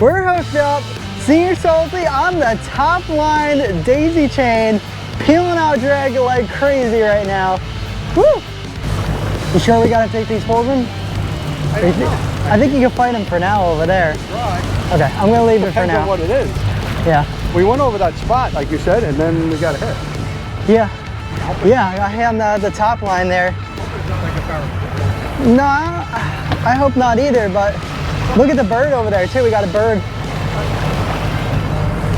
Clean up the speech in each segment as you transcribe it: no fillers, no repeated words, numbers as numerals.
We're hooked up, Senior Salty on the top line daisy chain, peeling out drag like crazy right now. Woo! You sure we gotta take these holes in? I think you can fight them for now over there. Okay, I'm gonna leave it for now. Depends on what it is. Yeah. We went over that spot, like you said, and then we got a hit. Yeah. Yeah, I hit on the top line there. No, I hope not either, but look at the bird over there too. We got a bird.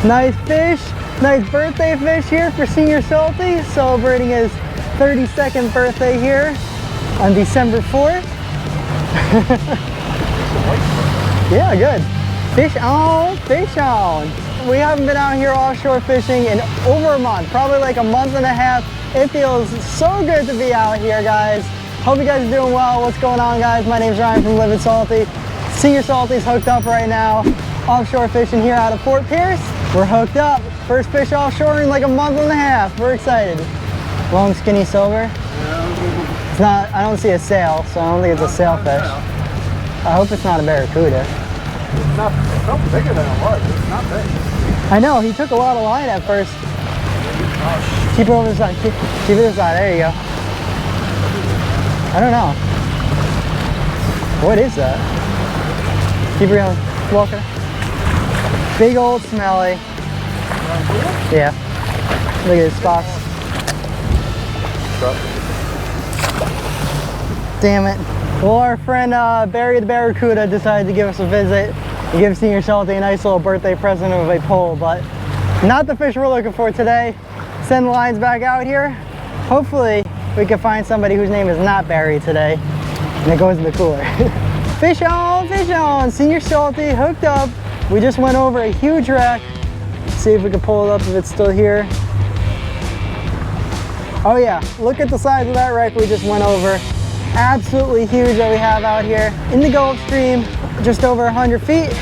Nice fish. Nice birthday fish here for Senior Salty, celebrating his 32nd birthday here on December 4th. Yeah, good. Fish on, fish on. We haven't been out here offshore fishing in over a month, probably like a month and a half. It feels so good to be out here, guys. Hope you guys are doing well. What's going on, guys? My name's Ryan from Livin Salty. Senior Salty's hooked up right now. Offshore fishing here out of Fort Pierce. We're hooked up. First fish offshore in like a month and a half. We're excited. Long, skinny silver. It's not, I don't see a sail, so I don't think it's a sailfish. I hope it's not a barracuda. It's not bigger than it was. It's not big. I know, he took a lot of line at first. Keep it over the side. Keep it this side. There you go. I don't know. What is that? Keep it going. Walking. Big old smelly. Yeah. Look at his spots. Damn it. Well, our friend Barry the Barracuda decided to give us a visit and give Senior Salty a nice little birthday present of a pole, but not the fish we're looking for today. Send the lines back out here. Hopefully we can find somebody whose name is not Barry today and it goes in the cooler. Fish on, Senior Salty hooked up. We just went over a huge wreck. Let's see if we can pull it up if it's still here. Oh yeah, look at the size of that wreck we just went over. Absolutely huge that we have out here in the Gulf Stream, just over 100 feet.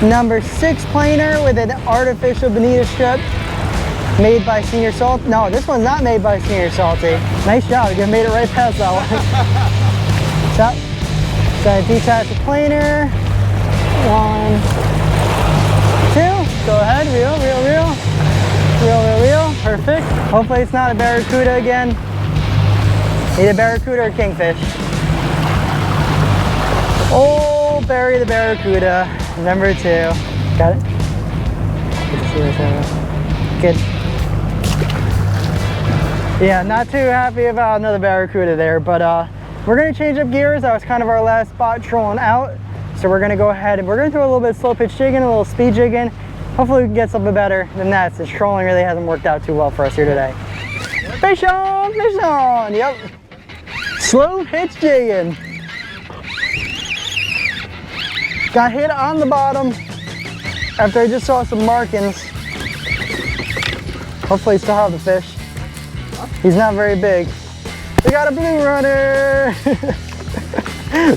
Number 6 planer with an artificial bonita strip made by Senior Salty. No, this one's not made by Senior Salty. Nice job, you made it right past that one. So, gotta detach the planer. 1, 2, go ahead, reel. Perfect. Hopefully it's not a barracuda again. Either barracuda or kingfish. Oh, Barry the Barracuda, number 2. Got it? Good. Yeah, not too happy about another barracuda there, but we're gonna change up gears. That was kind of our last spot trolling out. So we're gonna go ahead and we're gonna do a little bit of slow pitch jigging, a little speed jigging. Hopefully we can get something better than that, since trolling really hasn't worked out too well for us here today. Fish on, yep. Slow pitch jigging. Got hit on the bottom after I just saw some markings. Hopefully still have the fish. He's not very big. We got a blue runner.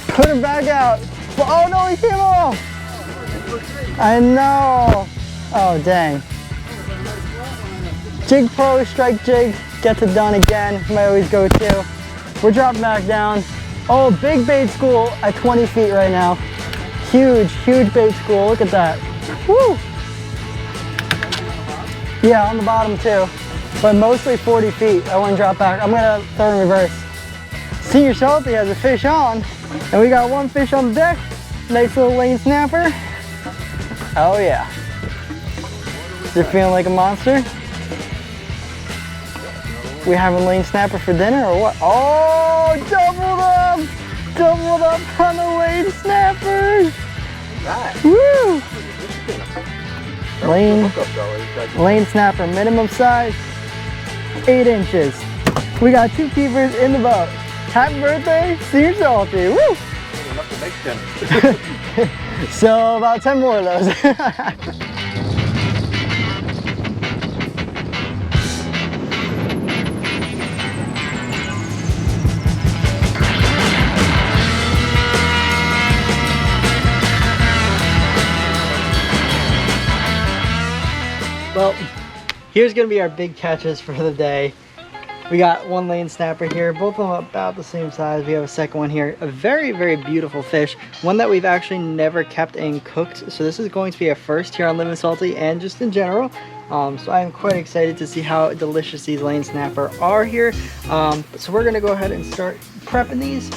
Put him back out. Oh no, he came off. I know. Oh dang. Jig Pro strike jig gets it done again. My always go to. We're dropping back down. Oh, big bait school at 20 feet right now. Huge bait school. Look at that. Woo! Yeah, on the bottom too, but mostly 40 feet. I want to drop back. I'm gonna throw in reverse. Senior Salty has a fish on, and we got 1 fish on the deck. Nice little lane snapper. Oh yeah. You're feeling like a monster? We having lane snapper for dinner or what? Oh, doubled up on the lane snappers. Nice. Woo! Lane snapper, minimum size, 8 inches. We got 2 keepers in the boat. Happy birthday, Senior Salty. Woo! Enough to make 10. So about 10 more of those. Well, here's gonna be our big catches for the day. We got one lane snapper here, both of them about the same size. We have a second one here, a very, very beautiful fish, one that we've actually never kept and cooked. So this is going to be a first here on Livin Salty and just in general. So I'm quite excited to see how delicious these lane snapper are here. So we're gonna go ahead and start prepping these.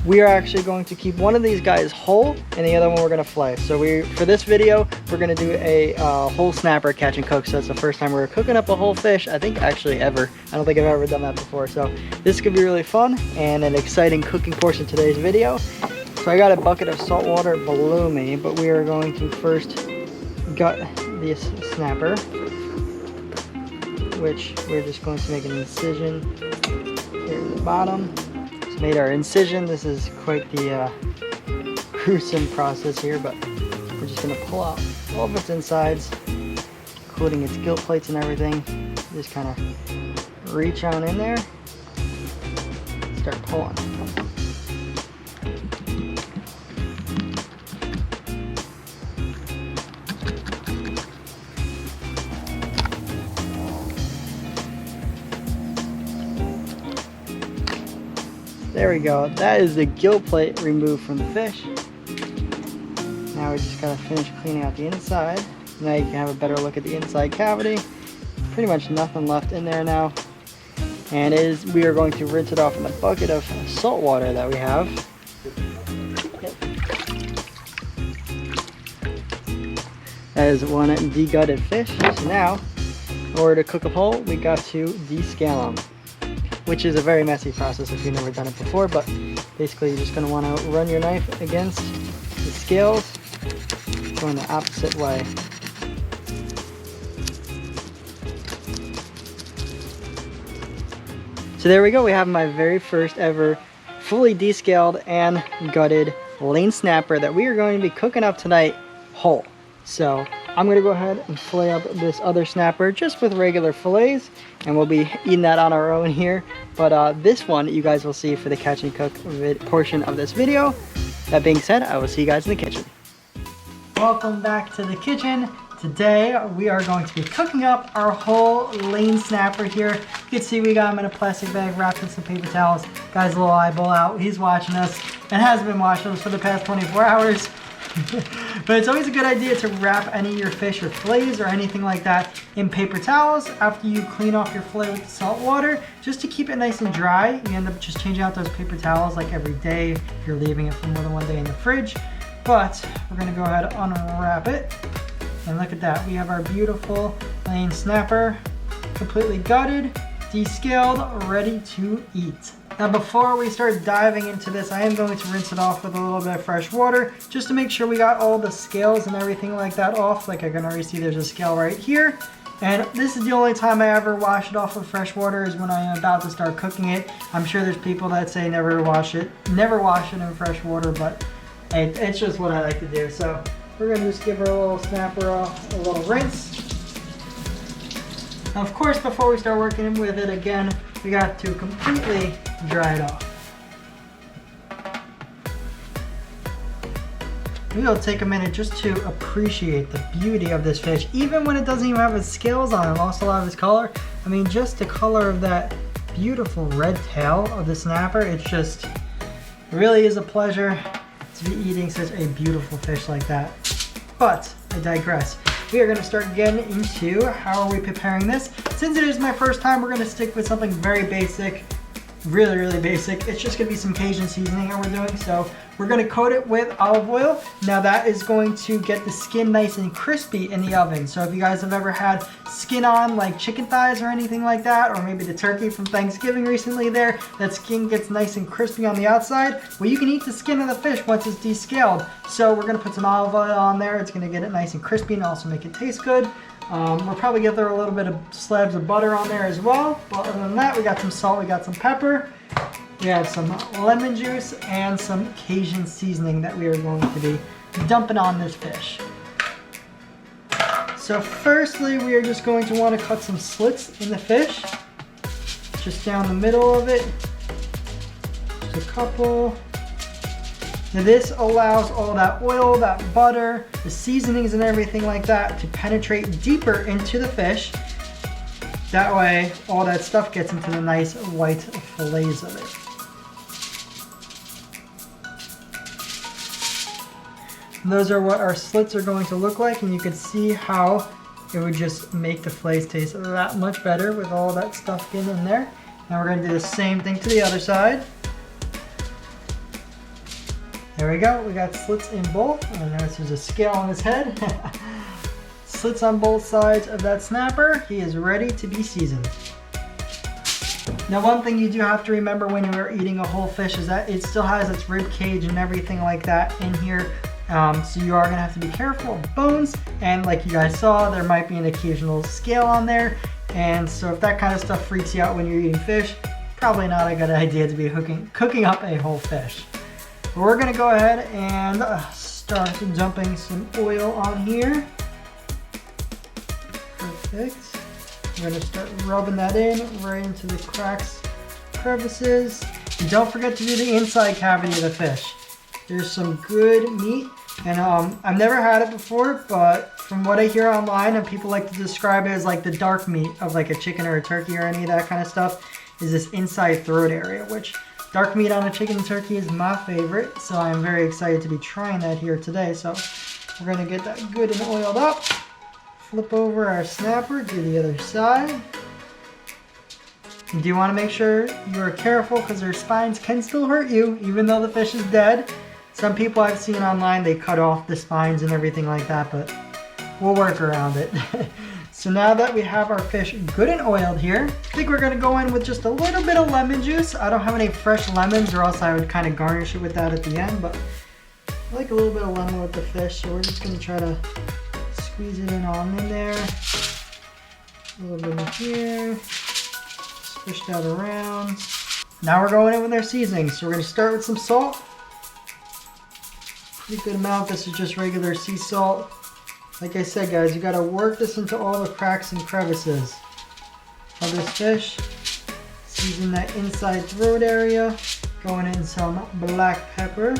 We are actually going to keep one of these guys whole and the other one we're going to fillet. So for this video, we're going to do a whole snapper catch and cook. So that's the first time we're cooking up a whole fish, I think actually ever. I don't think I've ever done that before. So this could be really fun and an exciting cooking portion of today's video. So I got a bucket of salt water below me, but we are going to first gut this snapper, which we're just going to make an incision here at the bottom. Made our incision. This is quite the gruesome process here, but we're just going to pull out all of its insides, including its gill plates and everything. Just kind of reach on in there, start pulling. There we go. That is the gill plate removed from the fish. Now we just gotta finish cleaning out the inside. Now you can have a better look at the inside cavity. Pretty much nothing left in there now. And we are going to rinse it off in the bucket of salt water that we have. That is one degutted fish. So now, in order to cook them whole, we got to descale them, which is a very messy process if you've never done it before, but basically you're just going to want to run your knife against the scales, going the opposite way. So there we go, we have my very first ever fully descaled and gutted lane snapper that we are going to be cooking up tonight whole. So I'm going to go ahead and fillet up this other snapper just with regular fillets, and we'll be eating that on our own here. But this one you guys will see for the catch and cook portion of this video. That being said, I will see you guys in the kitchen. Welcome back to the kitchen. Today we are going to be cooking up our whole lane snapper here. You can see we got him in a plastic bag wrapped in some paper towels. Guy's little eyeball out. He's watching us and has been watching us for the past 24 hours. But it's always a good idea to wrap any of your fish or fillets or anything like that in paper towels after you clean off your fillet with salt water, just to keep it nice and dry. You end up just changing out those paper towels like every day if you're leaving it for more than one day in the fridge. But we're going to go ahead and unwrap it, and look at that. We have our beautiful lane snapper, completely gutted, descaled, ready to eat. Now before we start diving into this, I am going to rinse it off with a little bit of fresh water just to make sure we got all the scales and everything like that off. Like I can already see there's a scale right here. And this is the only time I ever wash it off with fresh water, is when I am about to start cooking it. I'm sure there's people that say never wash it in fresh water, but it's just what I like to do. So we're going to just give our little snapper a little rinse. Now, of course, before we start working with it again, we got to completely dry it off. We'll take a minute just to appreciate the beauty of this fish, even when it doesn't even have its scales on it, lost a lot of its color. I mean, just the color of that beautiful red tail of the snapper, it really is a pleasure to be eating such a beautiful fish like that. But I digress. We are going to start getting into how are we preparing this. Since it is my first time, we're going to stick with something very basic, really basic. It's just going to be some Cajun seasoning that we're doing. So we're going to coat it with olive oil. Now that is going to get the skin nice and crispy in the oven. So if you guys have ever had skin on like chicken thighs or anything like that, or maybe the turkey from Thanksgiving recently there, that skin gets nice and crispy on the outside. Well, you can eat the skin of the fish once it's descaled. So we're going to put some olive oil on there. It's going to get it nice and crispy and also make it taste good. We'll probably get there a little bit of slabs of butter on there as well. But other than that, we got some salt, we got some pepper, we have some lemon juice, and some Cajun seasoning that we are going to be dumping on this fish. So firstly, we are just going to want to cut some slits in the fish, just down the middle of it, just a couple. Now this allows all that oil, that butter, the seasonings and everything like that to penetrate deeper into the fish. That way, all that stuff gets into the nice white fillets of it. And those are what our slits are going to look like, and you can see how it would just make the fillets taste that much better with all that stuff getting in there. Now we're going to do the same thing to the other side. There we go, we got slits in both, and notice there's a scale on his head. Slits on both sides of that snapper. He is ready to be seasoned. Now one thing you do have to remember when you're eating a whole fish is that it still has its rib cage and everything like that in here. So you are gonna have to be careful of bones, and like you guys saw, there might be an occasional scale on there. And so if that kind of stuff freaks you out when you're eating fish, probably not a good idea to be cooking up a whole fish. But we're gonna go ahead and start dumping some oil on here. Perfect. We're gonna start rubbing that in right into the cracks, crevices. And don't forget to do the inside cavity of the fish. There's some good meat, and I've never had it before, but from what I hear online, and people like to describe it as like the dark meat of like a chicken or a turkey or any of that kind of stuff, is this inside throat area, which dark meat on a chicken and turkey is my favorite, so I'm very excited to be trying that here today. So we're gonna get that good and oiled up. Flip over our snapper, do the other side. You do want to make sure you are careful because their spines can still hurt you, even though the fish is dead. Some people I've seen online, they cut off the spines and everything like that, but we'll work around it. So now that we have our fish good and oiled here, I think we're gonna go in with just a little bit of lemon juice. I don't have any fresh lemons, or else I would kind of garnish it with that at the end, but I like a little bit of lemon with the fish, so we're just gonna try to squeeze it in on in there. A little bit in here, squish that around. Now we're going in with our seasonings. So we're gonna start with some salt. Pretty good amount. This is just regular sea salt. Like I said, guys, you gotta work this into all the cracks and crevices of this fish. Season that inside throat area. Going in some black pepper.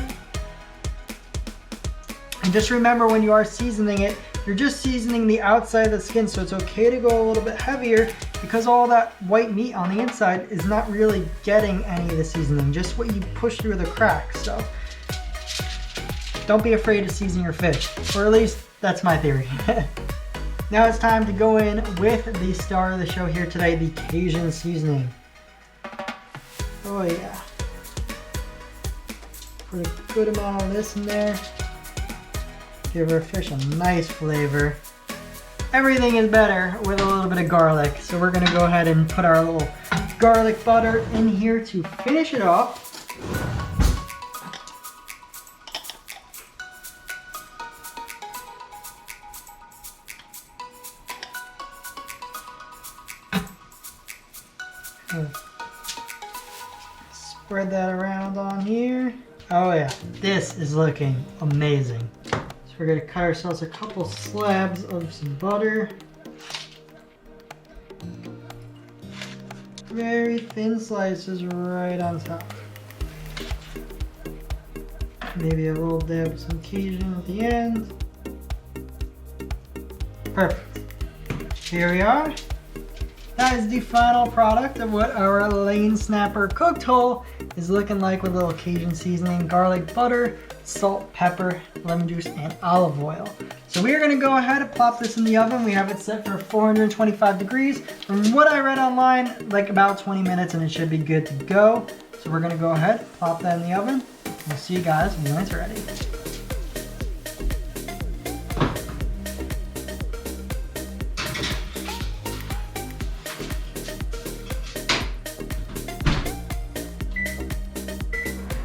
And just remember, when you are seasoning it, you're just seasoning the outside of the skin, so it's okay to go a little bit heavier because all that white meat on the inside is not really getting any of the seasoning, just what you push through the cracks. So don't be afraid to season your fish, or at least that's my theory. Now it's time to go in with the star of the show here today, the Cajun seasoning. Oh yeah. Put a good amount of this in there. Give our fish a nice flavor. Everything is better with a little bit of garlic, so we're gonna go ahead and put our little garlic butter in here to finish it off. Spread that around on here. Oh yeah, this is looking amazing. So we're gonna cut ourselves a couple slabs of some butter. Very thin slices right on top. Maybe a little dab of some Cajun at the end. Perfect. Here we are. That is the final product of what our lane snapper cooked whole is looking like, with a little Cajun seasoning, garlic butter, salt, pepper, lemon juice, and olive oil. So we are going to go ahead and plop this in the oven. We have it set for 425 degrees. From what I read online, like about 20 minutes, and it should be good to go. So we're going to go ahead, plop that in the oven. We'll see you guys when it's ready.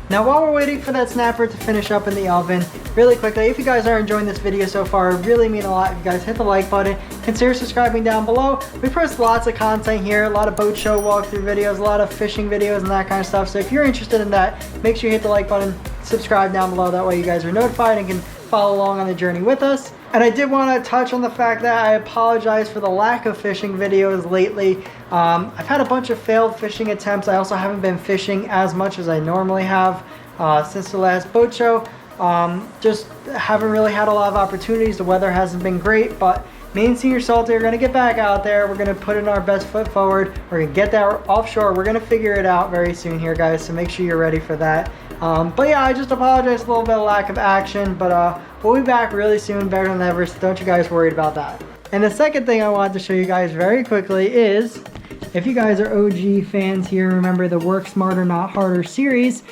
Now while we're waiting for that snapper to finish up in the oven, really quickly, if you guys are enjoying this video so far, it would really mean a lot if you guys hit the like button, consider subscribing down below. We post lots of content here, a lot of boat show walkthrough videos, a lot of fishing videos and that kind of stuff. So if you're interested in that, make sure you hit the like button, subscribe down below, that way you guys are notified and can follow along on the journey with us. And I did want to touch on the fact that I apologize for the lack of fishing videos lately. I've had a bunch of failed fishing attempts. I also haven't been fishing as much as I normally have since the last boat show. Just haven't really had a lot of opportunities. The weather hasn't been great, but me and Senior Salty are gonna get back out there. We're gonna put in our best foot forward. We're gonna get that offshore. We're gonna figure it out very soon here, guys, so make sure you're ready for that. But yeah, I just apologize a little bit of lack of action, but we'll be back really soon, better than ever, so don't you guys worry about that. And the second thing I wanted to show you guys very quickly is, if you guys are OG fans here, remember the Work Smarter Not Harder series,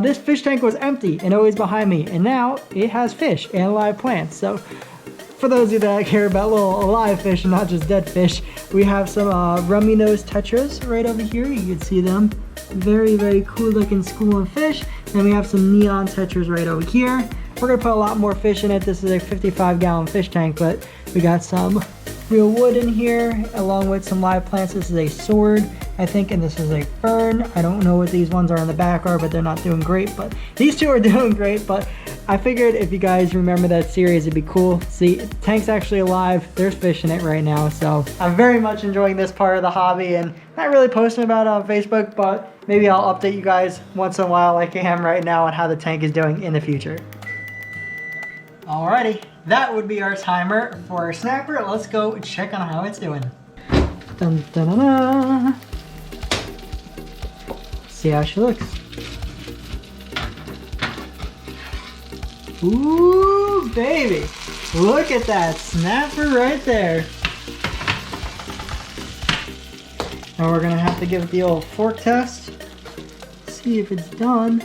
this fish tank was empty and always behind me, and now it has fish and live plants. So for those of you that care about little alive fish and not just dead fish, we have some rummy nose tetras right over here. You can see them. Very, very cool looking schooling fish. Then we have some neon tetras right over here. We're gonna put a lot more fish in it. This is a 55-gallon fish tank, but we got some real wood in here along with some live plants. This is a sword, I think, and this is a fern. I don't know what these ones are in the back are, but they're not doing great. But these two are doing great. But I figured if you guys remember that series, it'd be cool. See, the tank's actually alive. There's fish in it right now. So I'm very much enjoying this part of the hobby, and not really posting about it on Facebook, but maybe I'll update you guys once in a while like I am right now on how the tank is doing in the future. Alrighty, that would be our timer for our snapper. Let's go check on how it's doing. Dun, dun, dun, dun. See how she looks. Ooh, baby. Look at that snapper right there. Now we're gonna have to give it the old fork test. See if it's done.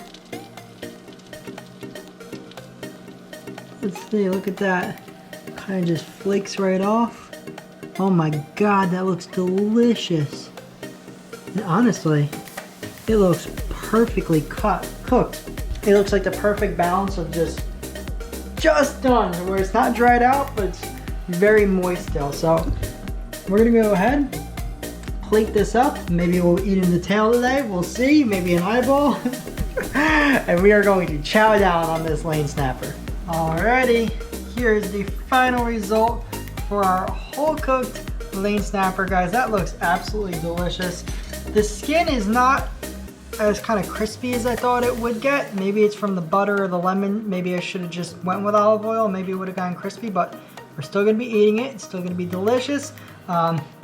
Let's see, look at that. Kind of just flakes right off. Oh my God, that looks delicious. And honestly, it looks perfectly cooked. It looks like the perfect balance of just done, where it's not dried out, but it's very moist still. So we're gonna go ahead, plate this up. Maybe we'll eat in the tail today. We'll see, maybe an eyeball. And we are going to chow down on this lane snapper. Alrighty, here's the final result for our whole cooked lane snapper, guys. That looks absolutely delicious. The skin is not as kind of crispy as I thought it would get. Maybe it's from the butter or the lemon. Maybe I should have just went with olive oil. Maybe it would have gotten crispy, but we're still gonna be eating it. It's still gonna be delicious.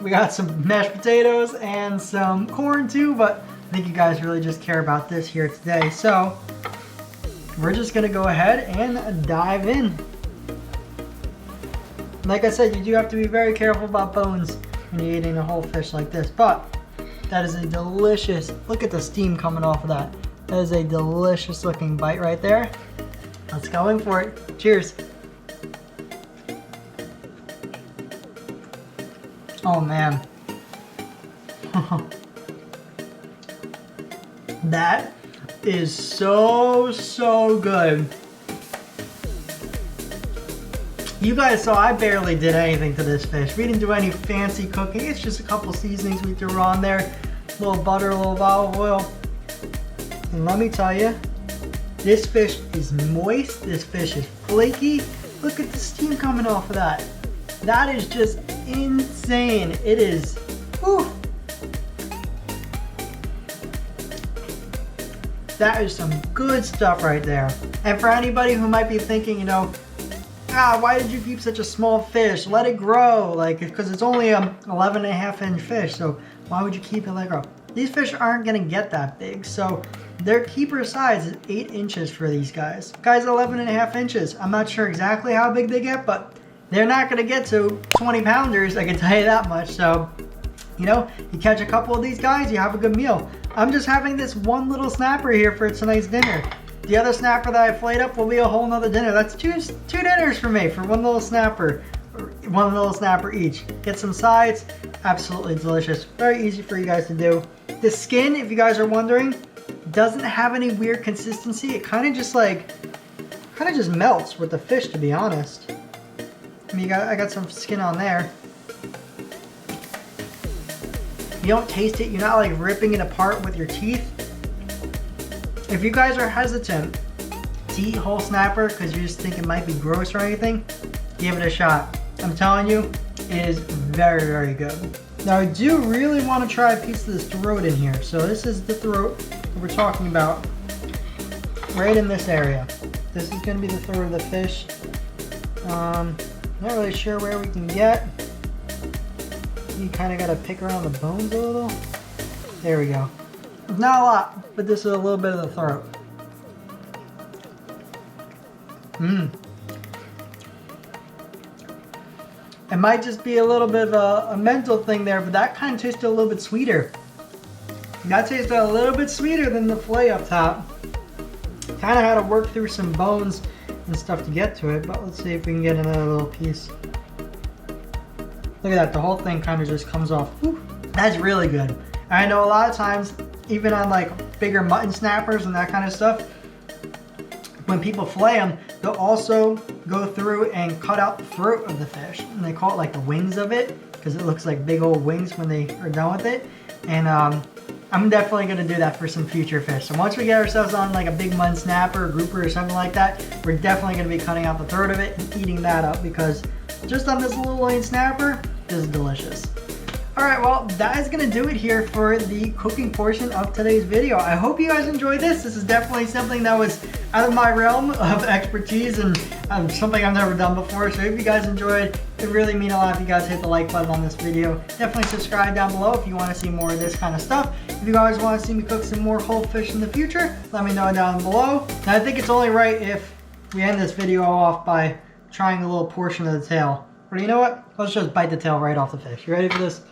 We got some mashed potatoes and some corn too, but I think you guys really just care about this here today. So we're just gonna go ahead and dive in. Like I said, you do have to be very careful about bones when you're eating a whole fish like this, but that is a delicious, look at the steam coming off of that. That is a delicious looking bite right there. Let's go in for it. Cheers. Oh man. That is so good. You guys saw I barely did anything to this fish. We didn't do any fancy cooking. It's just a couple seasonings we threw on there. A little butter, a little olive oil. And let me tell you, this fish is moist. This fish is flaky. Look at the steam coming off of that. That is just insane. It is, whew. That is some good stuff right there. And for anybody who might be thinking, you know, why did you keep such a small fish? Let it grow, like, because it's only a 11.5-inch fish, so why would you keep it let it grow? These fish aren't gonna get that big, so their keeper size is 8 inches for these guys. Guys, 11.5 inches. I'm not sure exactly how big they get, but they're not gonna get to 20 pounders, I can tell you that much. So, you know, you catch a couple of these guys, you have a good meal. I'm just having this one little snapper here for tonight's dinner. The other snapper that I flayed up will be a whole nother dinner. That's two dinners for me for one little snapper each. Get some sides, absolutely delicious. Very easy for you guys to do. The skin, if you guys are wondering, doesn't have any weird consistency. It kind of just melts with the fish, to be honest. I mean, I got some skin on there. You don't taste it. You're not like ripping it apart with your teeth. If you guys are hesitant to eat whole snapper because you just think it might be gross or anything, give it a shot. I'm telling you, it is very, very good. Now I do really want to try a piece of this throat in here. So this is the throat that we're talking about, right in this area. This is gonna be the throat of the fish. Not really sure where we can get. You kind of gotta pick around the bones a little. There we go. Not a lot, but this is a little bit of the throat. It might just be a little bit of a mental thing there, but that kind of tasted a little bit sweeter. That tasted a little bit sweeter than the fillet up top. Kind of had to work through some bones and stuff to get to it, but let's see if we can get another little piece. Look at that, the whole thing kind of just comes off. Whew, that's really good. I know a lot of times, even on like bigger mutton snappers and that kind of stuff, when people fillet them, they'll also go through and cut out the throat of the fish. And they call it like the wings of it, because it looks like big old wings when they are done with it. And I'm definitely gonna do that for some future fish. So once we get ourselves on like a big mud snapper, or grouper or something like that, we're definitely gonna be cutting out the throat of it and eating that up, because just on this little lane snapper, this is delicious. Alright, well, that is going to do it here for the cooking portion of today's video. I hope you guys enjoyed this. This is definitely something that was out of my realm of expertise and something I've never done before. So if you guys enjoyed, it would really mean a lot if you guys hit the like button on this video. Definitely subscribe down below if you want to see more of this kind of stuff. If you guys want to see me cook some more whole fish in the future, let me know down below. And I think it's only right if we end this video off by trying a little portion of the tail. But you know what? Let's just bite the tail right off the fish. You ready for this?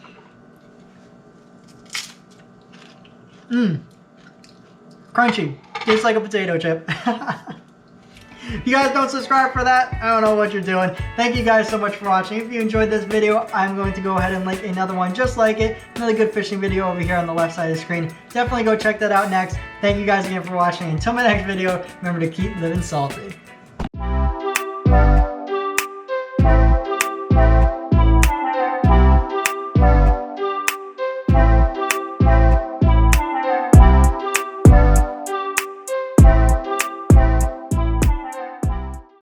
Crunchy. Tastes like a potato chip. If you guys don't subscribe for that, I don't know what you're doing. Thank you guys so much for watching. If you enjoyed this video, I'm going to go ahead and link another one just like it. Another good fishing video over here on the left side of the screen. Definitely go check that out next. Thank you guys again for watching. Until my next video, remember to keep living salty.